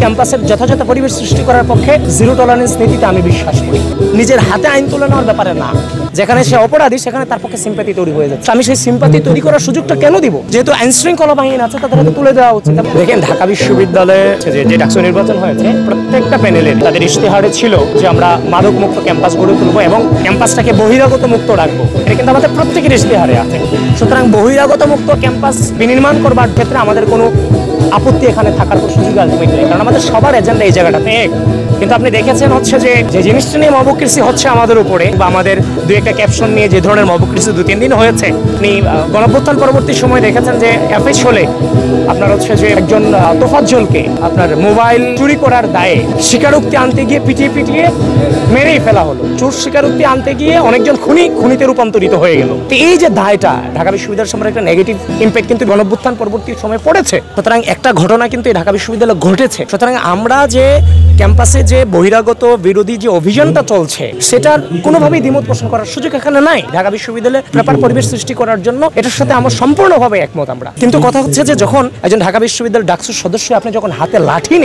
ক্যাম্পাসের যথাযথ পরিবেশ সৃষ্টি করার পক্ষে জিরো টলারেন্স নীতিতে আমি বিশ্বাস করি। নিজের হাতে আইন তুলে নেওয়ার ব্যাপারে না, যেখানে সে অপরাধী সেখানে তার পক্ষে সিম্পাথি তৈরি হয়ে যাচ্ছে। আমি সেই সিম্পাথি তৈরি করার সুযোগটা কেন দিব? যেহেতু আইন শৃঙ্খলা বাহিনী আছে তাদের হাতে তুলে দেওয়া উচিত। দেখেন, ঢাকা বিশ্ববিদ্যালয়ে যে ডাকসু নির্বাচন হয়েছে, প্রত্যেকটা প্যানেলে তাদের ইশতেহারে ছিল যে আমরা মাদক মুক্ত ক্যাম্পাস গড়ে তুলবো এবং ক্যাম্পাসটাকে বহিরাগত মুক্ত রাখবো। এটা কিন্তু আমাদের প্রত্যেকের ইশতেহারে আছে। সুতরাং বহিরাগত মুক্ত ক্যাম্পাস বিনির্মাণ করবার ক্ষেত্রে আমাদের কোনো আপত্তি এখানে থাকার কোনো সুযোগ আসবে না, কারণ আমাদের সবার এজেন্ডা এই জায়গাটাতে এক। কিন্তু আপনি দেখেছেন হচ্ছে যে জিনিসটা নিয়ে মবকৃষি হচ্ছে আমাদের উপরে, বা আমাদের দুই একটা ক্যাপশন নিয়ে যে ধরনের মবকৃষি 2-3 দিন হয়েছে। আপনি গণঅভ্যুত্থান পরবর্তী সময় দেখেছেন যে এফএস হলে আপনার হচ্ছে যে একজন তোফাজ্জলকে আপনার মোবাইল চুরি করার দায়ে স্বীকারোক্তি আনতে গিয়ে পিটিয়ে মেরেই ফেলা হলো। চোর স্বীকারোক্তি আনতে গিয়ে অনেকজন খুনিতে রূপান্তরিত হয়ে গেল। তো এই যে দায়টা ঢাকা বিশ্ববিদ্যালয়ের সম্পর্কে একটা নেগেটিভ ইম্প্যাক্ট কিন্তু গণঅভ্যুত্থান পরবর্তী সময় পড়েছে। সুতরাং একটা ঘটনা কিন্তু ঢাকা বিশ্ববিদ্যালয়ে ঘটেছে। সুতরাং আমরা যে ক্যাম্পাসে যে বহিরাগত বিরোধী যে অভিযানটা চলছে, সেটার কোনোভাবেই দ্বিমত পোষণ করার সুযোগ এখানে নাই। ঢাকা বিশ্ববিদ্যালয়ে প্রপার পরিবেশ সৃষ্টি করার জন্য এটার সাথে আমরা সম্পূর্ণভাবে একমত আমরা। কিন্তু কথা হচ্ছে যে যখন একজন ঢাকা বিশ্ববিদ্যালয়ের ডাকসুর সদস্য আপনি যখন হাতে লাঠি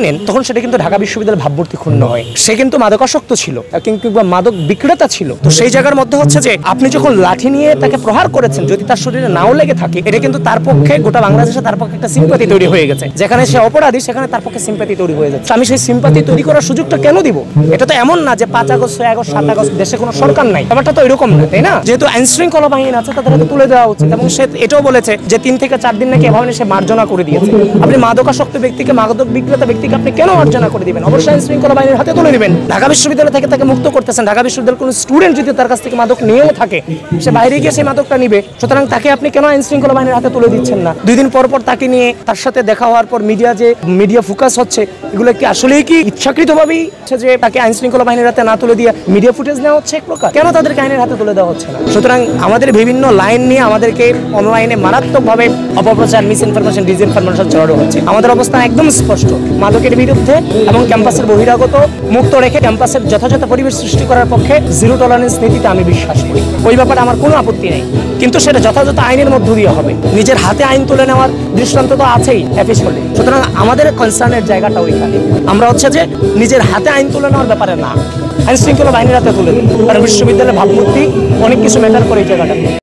নেন, তখন সেটা কিন্তু ঢাকা বিশ্ববিদ্যালয়ের ভাবমূর্তি ক্ষুণ্ণ হয়। সে কিন্তু মাদকাসক্ত ছিল কিংবা মাদক বিক্রেতা ছিল। তো সেই জায়গার মধ্যে হচ্ছে যে আপনি যখন লাঠি নিয়ে তাকে প্রহার করেছেন, যদি তার শরীরে নাও লেগে থাকে, এটা কিন্তু তার পক্ষে গোটা বাংলাদেশে তার পক্ষে একটা সিম্পাথি তৈরি হয়ে গেছে। যেখানে সে অপরাধী সেখানে তার পক্ষে সিম্পাথি তৈরি হয়ে যাচ্ছে। আমি সেই সিম্পাথি তৈরি করার সুযোগটা কেন দিব? এটা তো এমন না যে 5 আগস্ট, 6 আগস্ট, 7 আগস্ট দেশে কোনো সরকার নাই, ব্যাপারটা তো এরকম না, তাই না? যেহেতু আইন শৃঙ্খলা বাহিনী আছে তাদের হাতে তুলে দেওয়া উচিত। এবং সে এটাও বলেছে যে 3 থেকে 4 দিন নাকি এভাবে সে মার্জনা করে দিয়েছে। আপনি মাদকাসক্ত ব্যক্তিকে, মাদক বিক্রেতা ব্যক্তিকে আপনি কেন মার্জনা করে দিবেন? অবশ্যই আইন শৃঙ্খলা বাহিনীর হাতে তুলে দিবেন। ঢাকা বিশ্ববিদ্যালয় থেকে তাকে মুক্ত করতেছেন। ঢাকা বিশ্ববিদ্যালয়ের কোনো স্টুডেন্ট যদি তার কাছ থেকে মাদক নিয়েও থাকে, সে বাইরে গিয়ে সেই মাদকটা নিবে। সুতরাং তাকে আপনি কেন আইন শৃঙ্খলা বাহিনীর হাতে তুলে দিচ্ছেন না? 2 দিন পর তাকে নিয়ে তার সাথে দেখা হওয়ার পর মিডিয়া ফোকাস হচ্ছে, এগুলো কি আসলেই কি ইচ্ছাকৃতভাবেই যে তাকে আইন শৃঙ্খলা বাহিনীর হাতে না তুলে দিয়ে মিডিয়া ফুটেজ নেওয়া হচ্ছে এক প্রকার? কেন তাদেরকে আইনের হাতে তুলে দেওয়া হচ্ছে না? সুতরাং আমাদের বিভিন্ন লাইন নিয়ে আমাদেরকে অনলাইনে মারাত্মকভাবে অপপ্রচার, মিসইনফরমেশন, ডিসইনফরমেশন ছড়ানো হচ্ছে। আমাদের অবস্থান একদম স্পষ্ট, মাদকের বিরুদ্ধে এবং ক্যাম্পাসের বহিরাগত মুক্ত রেখে ক্যাম্পাসের যথাযথ পরিবেশ সৃষ্টি করার পক্ষে জিরো টলারেন্স নীতিতে আমি বিশ্বাস করি। ওই ব্যাপারে আমার কোনো আপত্তি নেই, কিন্তু সেটা যথাযথ আইনের মধ্য দিয়ে হবে। নিজের হাতে আইন তুলে নেওয়ার দৃষ্টান্ত তো আছেই এফএস হলে। সুতরাং আমাদের কনসার্নের জায়গাটা ওইখানে। আমরা হচ্ছে যে নিজের হাতে আইন তুলে নেওয়ার ব্যাপারে না, আইন শৃঙ্খলা বাহিনীর হাতে তুলে দিই। কারণ বিশ্ববিদ্যালয়ের ভাবমূর্তি অনেক কিছু ম্যাটার করে এই জায়গাটা।